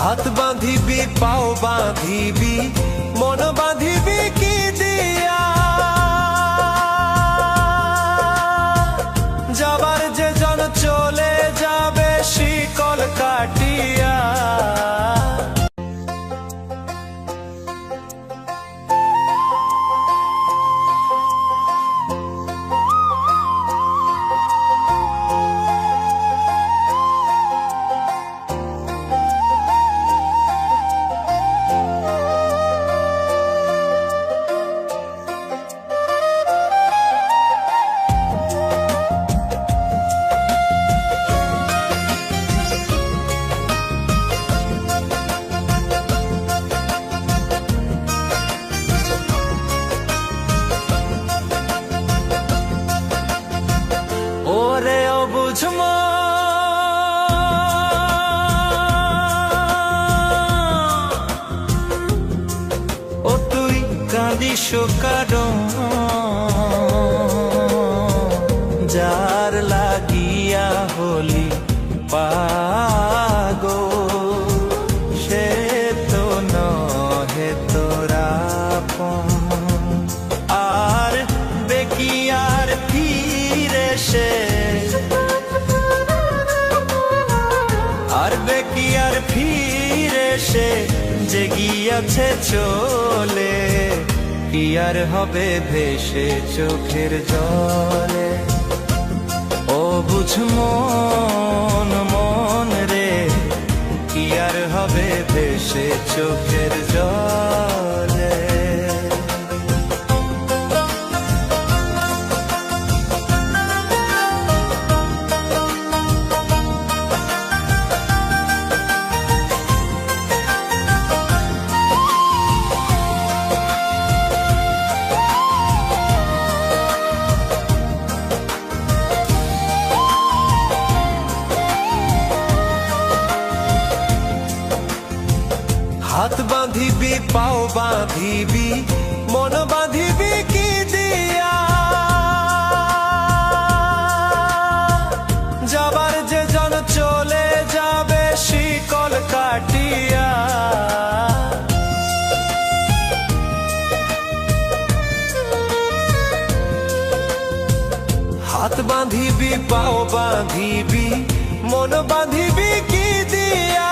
হাত বাঁধিবি পাও বাঁধিবি মন বাঁধিবি কি দিয়া, যাবার যে জন চলে যাবে শিকল কাটিয়া। ওরে অবুঝ ও তুই কাঁদিস কারণ যার লাগিয়া হলি পাগল, সে তো নহে তোরা আর বেকিয়ার ফিরে সে, আর বেকিয়ার ফিরে সে যে গিয়াছে চলে, কি আর হবে ভেসে চোখের জলে। ও বুঝ মন মন রে, কি আর হবে ভেসে চোখের জলে। হাত বাঁধিবি পাও বাঁধিবি মন বাঁধিবি কি দিয়া, যাবার যে জন চলে যাবে শিকল কাটিয়া। হাত বাঁধিবি পাও বাঁধিবি মন বাঁধিবি কি দিয়া,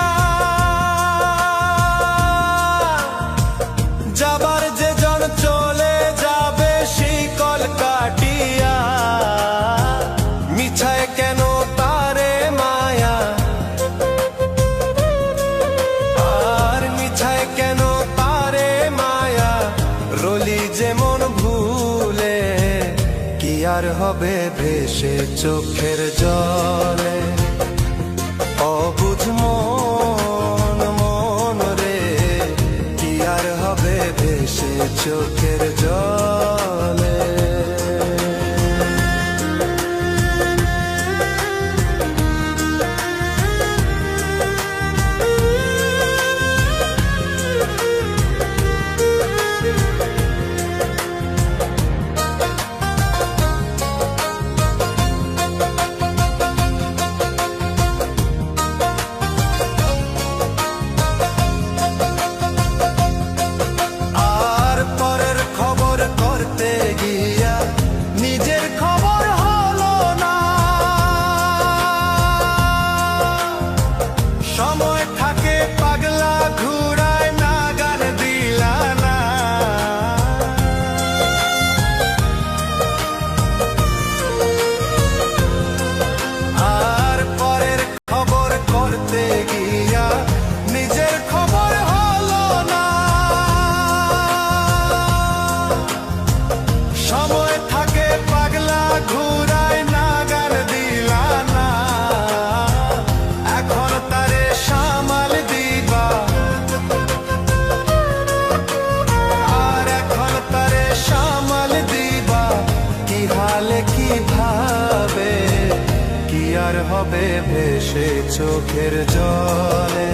যাবার যে জন চলে যাবে শিকল কাটিয়া। মিছায় কেন তারে মায়া, আর মিছায় কেন তারে মায়া, রলি যেমন ভুলে, কি আর হবে ভেসে চোখের জলে। অবুঝ মন মন রে, কি আর হবে ভেসে চোখের জলে। করতে গিয়া নিজের খবর হলো না, সময় থাকে পাগলা ঘুরায় না গান দিলা না। আর পরের খবর করতে গিয়া নিজের খবর হলো না, সময় থাকে পাগলা ঘুরায় না গান দিলা না। এখন তারে সামাল দিবা, আর এখন তারে সামাল দিবা, কি হালে কি ভাবে, কি আর হবে ভেসে চোখের জলে।